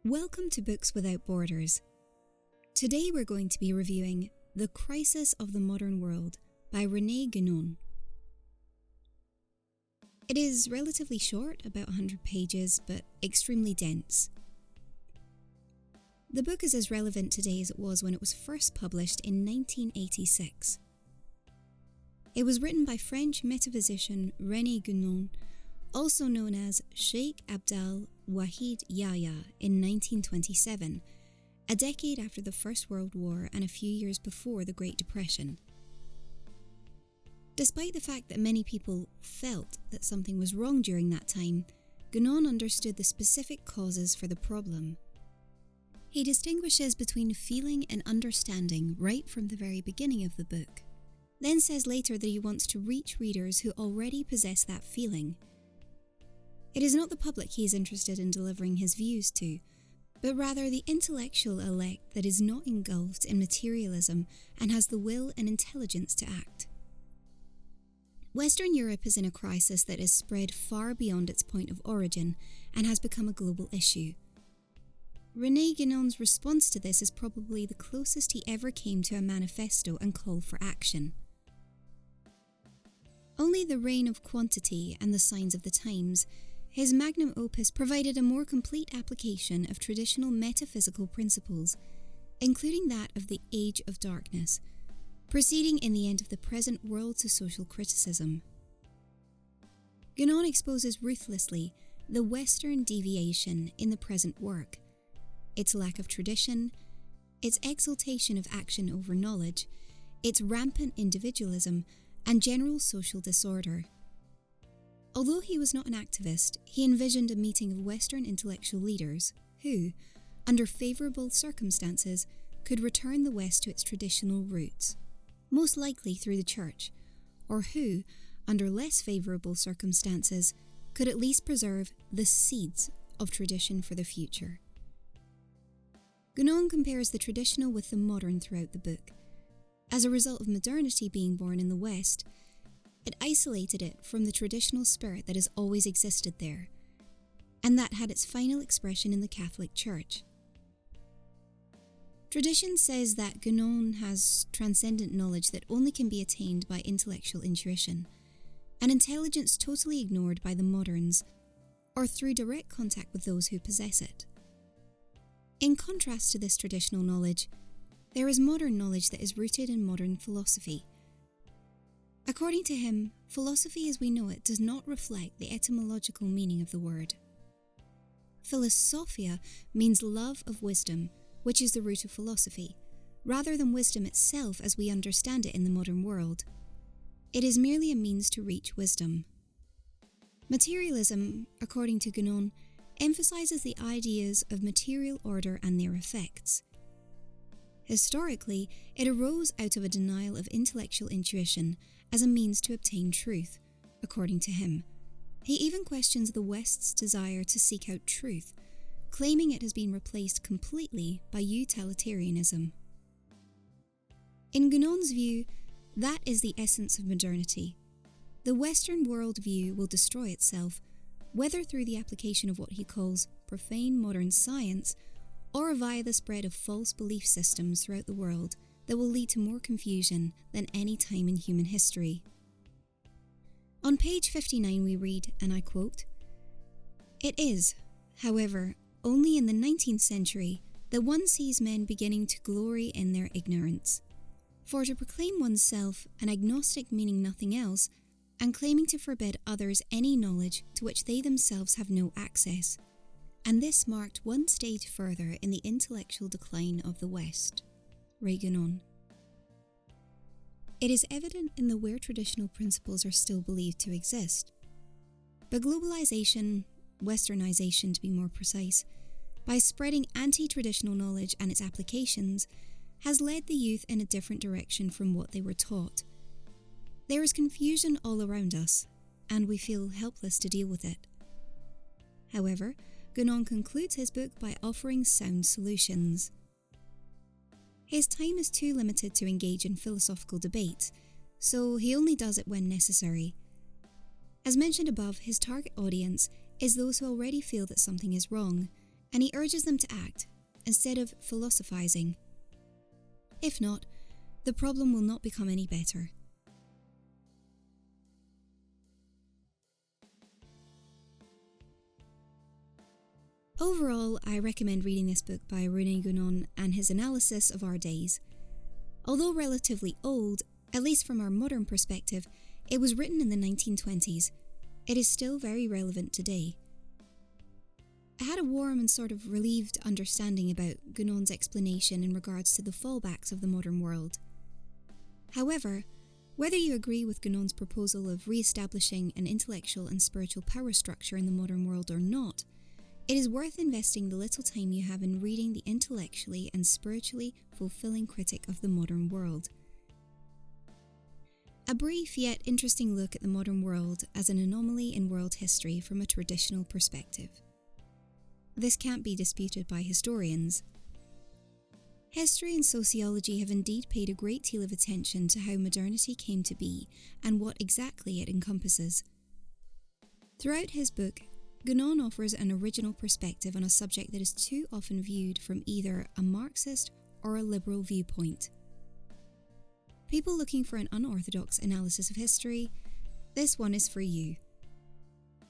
Welcome to Books Without Borders. Today we're going to be reviewing The Crisis of the Modern World by René Guénon. It is relatively short, about 100 pages, but extremely dense. The book is as relevant today as it was when it was first published in 1986. It was written by French metaphysician René Guénon, also known as Sheikh Abdel Wahid Yahya, in 1927, a decade after the First World War and a few years before the Great Depression. Despite the fact that many people felt that something was wrong during that time, Guénon understood the specific causes for the problem. He distinguishes between feeling and understanding right from the very beginning of the book, then says later that he wants to reach readers who already possess that feeling. It is not the public he is interested in delivering his views to, but rather the intellectual elect that is not engulfed in materialism and has the will and intelligence to act. Western Europe is in a crisis that is spread far beyond its point of origin and has become a global issue. René Guénon's response to this is probably the closest he ever came to a manifesto and call for action. Only The Reign of Quantity and The Signs of the Times, his magnum opus, provided a more complete application of traditional metaphysical principles, including that of the Age of Darkness, proceeding in the end of the present world to social criticism. Guénon exposes ruthlessly the Western deviation in the present work, its lack of tradition, its exaltation of action over knowledge, its rampant individualism, and general social disorder. Although he was not an activist, he envisioned a meeting of Western intellectual leaders who, under favourable circumstances, could return the West to its traditional roots, most likely through the Church, or who, under less favourable circumstances, could at least preserve the seeds of tradition for the future. Guénon compares the traditional with the modern throughout the book. As a result of modernity being born in the West, it isolated it from the traditional spirit that has always existed there, and that had its final expression in the Catholic Church. Tradition says that Guénon has transcendent knowledge that only can be attained by intellectual intuition, an intelligence totally ignored by the moderns, or through direct contact with those who possess it. In contrast to this traditional knowledge, there is modern knowledge that is rooted in modern philosophy. According to him, philosophy as we know it does not reflect the etymological meaning of the word. Philosophia means love of wisdom, which is the root of philosophy, rather than wisdom itself as we understand it in the modern world. It is merely a means to reach wisdom. Materialism, according to Guénon, emphasizes the ideas of material order and their effects. Historically, it arose out of a denial of intellectual intuition as a means to obtain truth, according to him. He even questions the West's desire to seek out truth, claiming it has been replaced completely by utilitarianism. In Guénon's view, that is the essence of modernity. The Western worldview will destroy itself, whether through the application of what he calls profane modern science, or via the spread of false belief systems throughout the world that will lead to more confusion than any time in human history. On page 59 we read, and I quote, "It is, however, only in the 19th century that one sees men beginning to glory in their ignorance. For to proclaim oneself an agnostic meaning nothing else, and claiming to forbid others any knowledge to which they themselves have no access, and this marked one stage further in the intellectual decline of the West." Guénon. It is evident in the where traditional principles are still believed to exist. But globalization, westernization to be more precise, by spreading anti-traditional knowledge and its applications, has led the youth in a different direction from what they were taught. There is confusion all around us, and we feel helpless to deal with it. However, Guénon concludes his book by offering sound solutions. His time is too limited to engage in philosophical debate, so he only does it when necessary. As mentioned above, his target audience is those who already feel that something is wrong, and he urges them to act instead of philosophizing. If not, the problem will not become any better. Overall, I recommend reading this book by René Guénon and his analysis of our days. Although relatively old, at least from our modern perspective, it was written in the 1920s. It is still very relevant today. I had a warm and sort of relieved understanding about Guénon's explanation in regards to the fallbacks of the modern world. However, whether you agree with Guénon's proposal of re-establishing an intellectual and spiritual power structure in the modern world or not, it is worth investing the little time you have in reading the intellectually and spiritually fulfilling critic of the modern world. A brief yet interesting look at the modern world as an anomaly in world history from a traditional perspective. This can't be disputed by historians. History and sociology have indeed paid a great deal of attention to how modernity came to be and what exactly it encompasses. Throughout his book, Guénon offers an original perspective on a subject that is too often viewed from either a Marxist or a liberal viewpoint. People looking for an unorthodox analysis of history, this one is for you.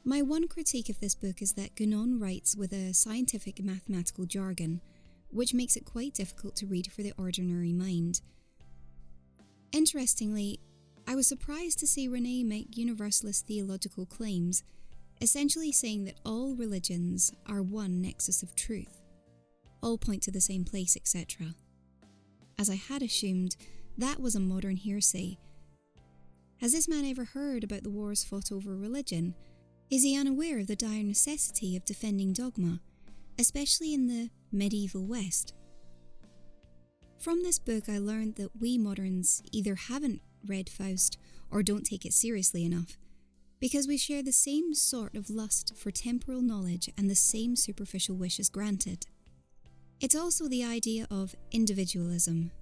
My one critique of this book is that Guénon writes with a scientific mathematical jargon, which makes it quite difficult to read for the ordinary mind. Interestingly, I was surprised to see René make universalist theological claims, essentially saying that all religions are one nexus of truth, all point to the same place, etc. As I had assumed, that was a modern hearsay. Has this man ever heard about the wars fought over religion? Is he unaware of the dire necessity of defending dogma, especially in the medieval West? From this book, I learned that we moderns either haven't read Faust or don't take it seriously enough, because we share the same sort of lust for temporal knowledge and the same superficial wishes granted. It's also the idea of individualism.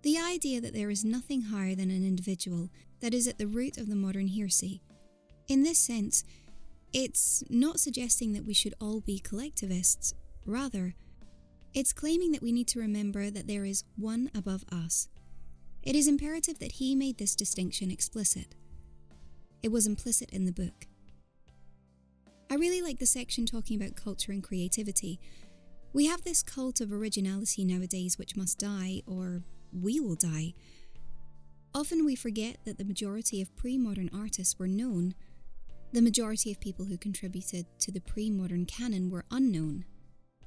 The idea that there is nothing higher than an individual that is at the root of the modern heresy. In this sense, it's not suggesting that we should all be collectivists. Rather, it's claiming that we need to remember that there is one above us. It is imperative that he made this distinction explicit. It was implicit in the book. I really like the section talking about culture and creativity. We have this cult of originality nowadays which must die, or we will die. Often we forget that the majority of pre-modern artists were known. The majority of people who contributed to the pre-modern canon were unknown,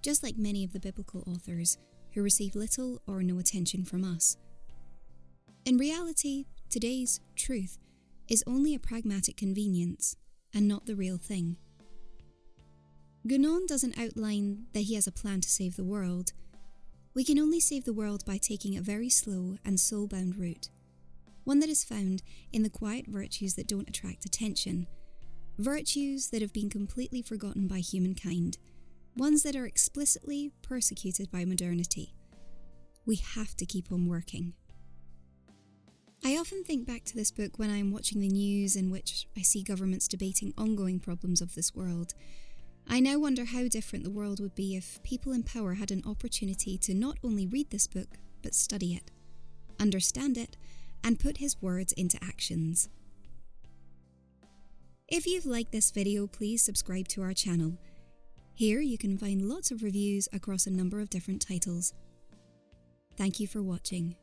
just like many of the biblical authors who receive little or no attention from us. In reality, today's truth is only a pragmatic convenience and not the real thing. Guénon doesn't outline that he has a plan to save the world. We can only save the world by taking a very slow and soul-bound route, one that is found in the quiet virtues that don't attract attention, virtues that have been completely forgotten by humankind, ones that are explicitly persecuted by modernity. We have to keep on working. I often think back to this book when I'm watching the news in which I see governments debating ongoing problems of this world. I now wonder how different the world would be if people in power had an opportunity to not only read this book, but study it, understand it, and put his words into actions. If you've liked this video, please subscribe to our channel. Here you can find lots of reviews across a number of different titles. Thank you for watching.